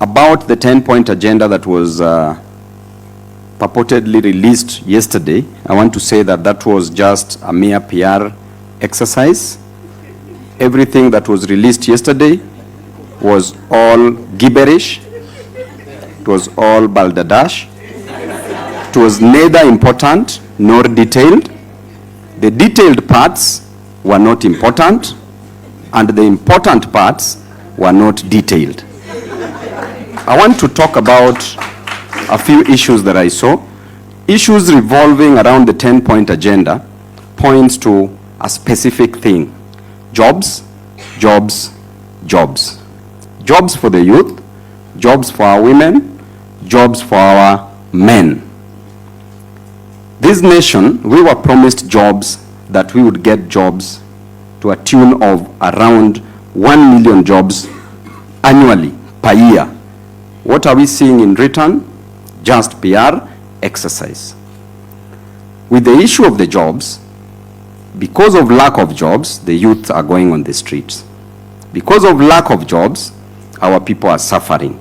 about the 10-point agenda that was purportedly released yesterday, I want to say that that was just a mere PR exercise. Everything that was released yesterday was all gibberish. It was all balderdash. It was neither important nor detailed. The detailed parts were not important, and the important parts were not detailed. I want to talk about a few issues that I saw. Issues revolving around the 10-point agenda points to a specific thing: jobs, jobs, jobs. Jobs for the youth, jobs for our women, jobs for our men. This nation, we were promised jobs, that we would get jobs to a tune of around 1 million jobs annually per year. What are we seeing in return? Just PR exercise. With the issue of the jobs, because of lack of jobs, the youth are going on the streets. Because of lack of jobs, our people are suffering.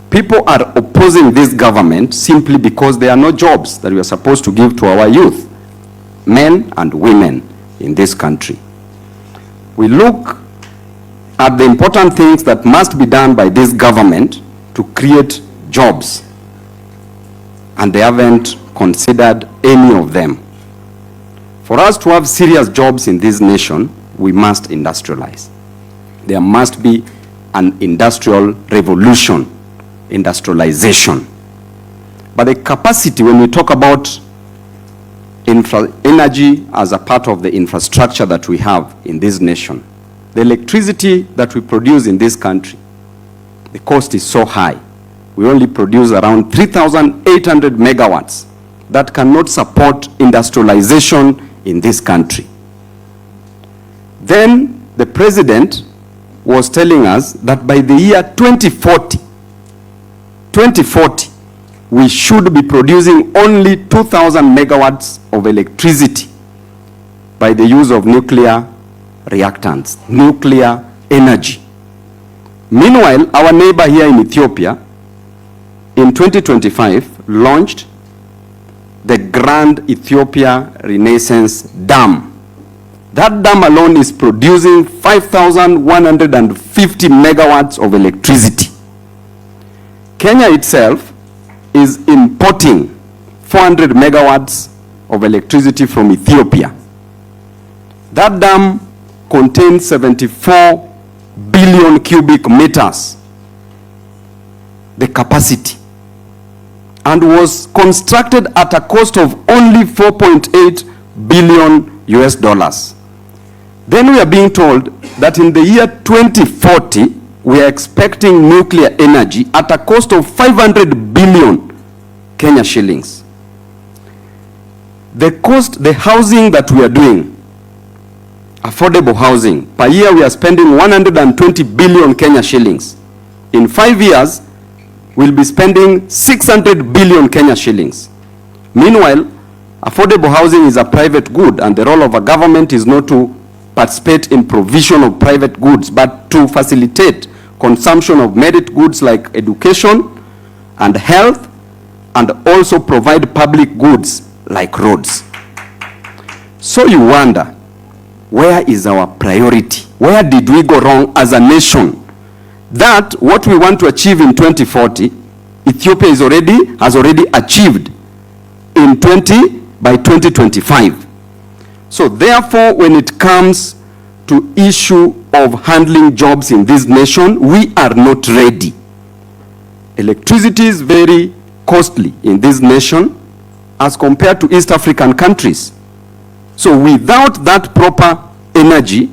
People are opposing this government simply because there are no jobs that we are supposed to give to our youth, men and women in this country. We look at the important things that must be done by this government to create jobs, and they haven't considered any of them. For us to have serious jobs in this nation, we must industrialize. There must be an industrial revolution, industrialization. But the capacity, when we talk about energy as a part of the infrastructure that we have in this nation, the electricity that we produce in this country, the cost is so high. We only produce around 3,800 megawatts that cannot support industrialization in this country. Then the president was telling us that by the year 2040, we should be producing only 2,000 megawatts of electricity by the use of nuclear reactants, nuclear energy. Meanwhile, our neighbor here in Ethiopia, in 2025, launched the Grand Ethiopia Renaissance Dam. That dam alone is producing 5,150 megawatts of electricity. Kenya itself is importing 400 megawatts of electricity from Ethiopia. That dam contains 74 billion cubic meters, the capacity, and was constructed at a cost of only 4.8 billion US dollars. Then we are being told that in the year 2040, we are expecting nuclear energy at a cost of 500 billion Kenya shillings. The cost, the housing that we are doing, affordable housing, per year we are spending 120 billion Kenya shillings. In 5 years, we'll be spending 600 billion Kenya shillings. Meanwhile, affordable housing is a private good, and the role of a government is not to participate in provision of private goods, but to facilitate consumption of merit goods like education and health, and also provide public goods like roads. So you wonder, where is our priority? Where did we go wrong as a nation? That what we want to achieve in 2040, Ethiopia has already achieved by 2025. So therefore, when it comes to issue of handling jobs in this nation, we are not ready. Electricity is very costly in this nation as compared to East African countries. So without that proper energy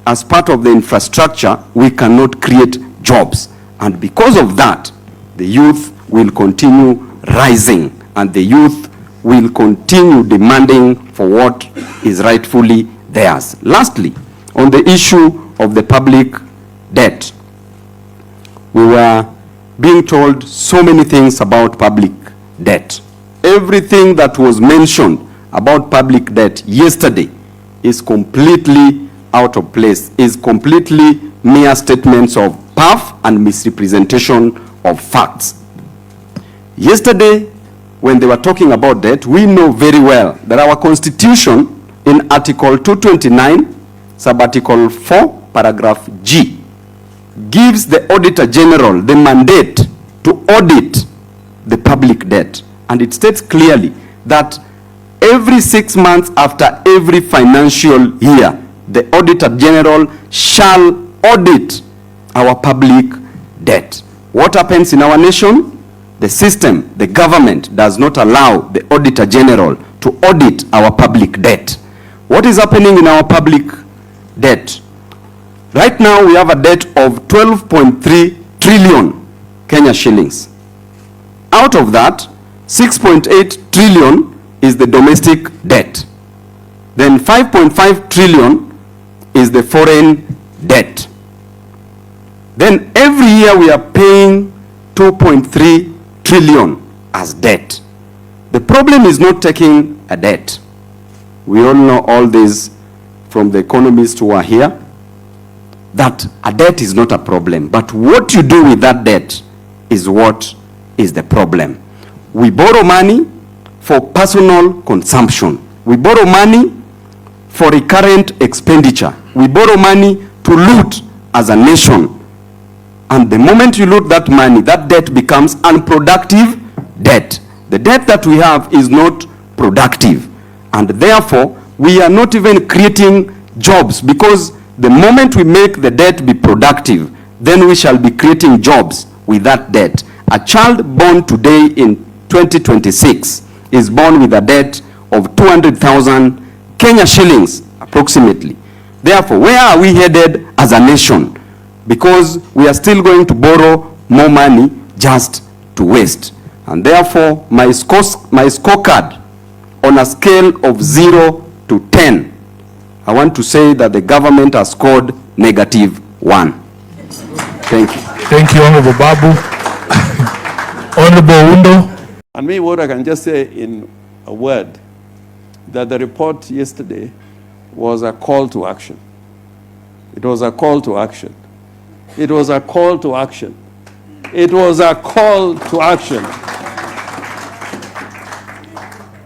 as part of the infrastructure, we cannot create jobs. And because of that, the youth will continue rising, and the youth will continue demanding for what is rightfully theirs. Lastly, on the issue of the public debt, we were being told so many things about public debt. Everything that was mentioned about public debt yesterday is completely out of place, is completely mere statements of puff and misrepresentation of facts. Yesterday, when they were talking about debt, we know very well that our constitution in Article 229, sub-article 4, paragraph G, gives the Auditor General the mandate to audit the public debt. And it states clearly that every 6 months after every financial year, the Auditor General shall audit our public debt. What happens in our nation? The system, the government, does not allow the Auditor General to audit our public debt. What is happening in our public debt? Right now, we have a debt of 12.3 trillion Kenya shillings. Out of that, 6.8 trillion is the domestic debt. Then 5.5 trillion is the foreign debt. Then every year we are paying 2.3 trillion as debt. The problem is not taking a debt. We all know all this from the economists who are here, that a debt is not a problem, but what you do with that debt is what is the problem. We borrow money for personal consumption. We borrow money for recurrent expenditure. We borrow money to loot as a nation. And the moment you loot that money, that debt becomes unproductive debt. The debt that we have is not productive. And therefore, we are not even creating jobs, because the moment we make the debt be productive, then we shall be creating jobs with that debt. A child born today in 2026 is born with a debt of 200,000 Kenya shillings, approximately. Therefore, where are we headed as a nation? Because we are still going to borrow more money just to waste. And therefore, my scorecard on a scale of 0 to 10, I want to say that the government has scored -1. Thank you. Thank you, Honorable Babu. Honorable Undo. And me, what I can just say in a word, that the report yesterday was a call to action. It was a call to action. It was a call to action. It was a call to action.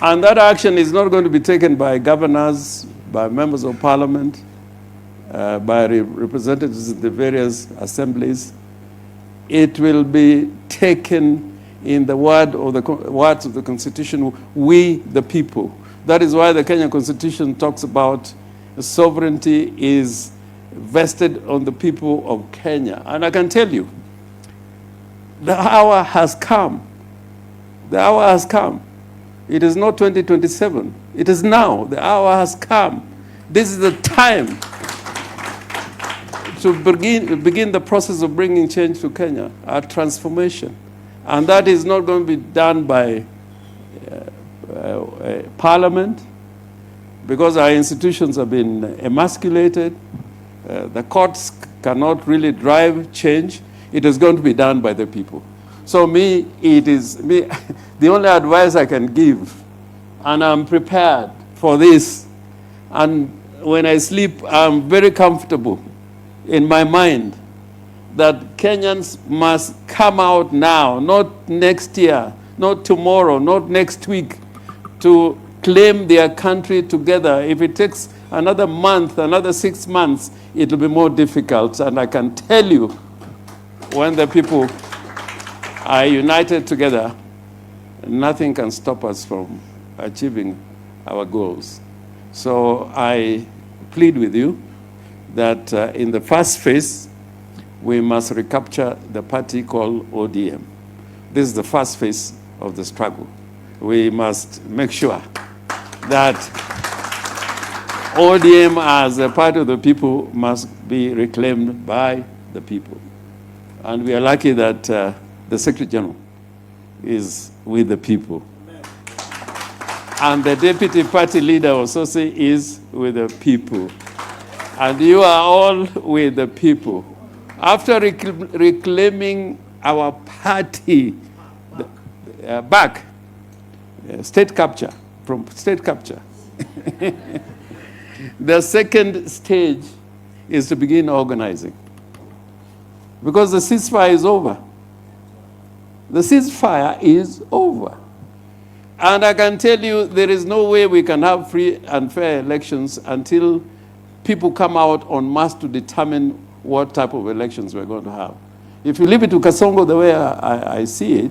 And that action is not going to be taken by governors, by members of parliament, by representatives in the various assemblies. It will be taken in the words of the Constitution, we the people. That is why the Kenyan Constitution talks about sovereignty is vested on the people of Kenya. And I can tell you, the hour has come. The hour has come. It is not 2027. It is now. The hour has come. This is the time to begin the process of bringing change to Kenya, a transformation. And that is not going to be done by parliament, because our institutions have been emasculated. The courts cannot really drive change. It is going to be done by the people. So the only advice I can give, and I'm prepared for this, and when I sleep, I'm very comfortable in my mind that Kenyans must come out now, not next year, not tomorrow, not next week, to claim their country together. If it takes another month, another 6 months, it will be more difficult. And I can tell you, when the people are united together, nothing can stop us from achieving our goals. So I plead with you that in the first phase, we must recapture the party called ODM. This is the first phase of the struggle. We must make sure that ODM as a part of the people must be reclaimed by the people. And we are lucky that the Secretary General is with the people. And the Deputy Party Leader also is with the people. And you are all with the people. After reclaiming our party back, state capture, from state capture, the second stage is to begin organizing. because the ceasefire is over. The ceasefire is over. And I can tell you there is no way we can have free and fair elections until people come out en masse to determine what type of elections we're going to have. If you leave it to Kasongo the way I see it,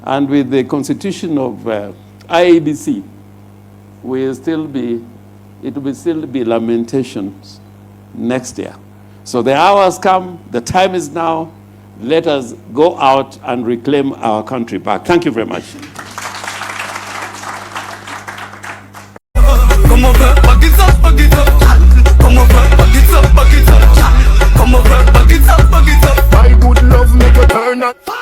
and with the constitution of IEBC, it will still be lamentations next year. So the hour has come, the time is now. Let us go out and reclaim our country back. Thank you very much. Come over, back it up, back it up. Come over, back it up, back it up. Come over, back it up, back it up. My good love make a turn up.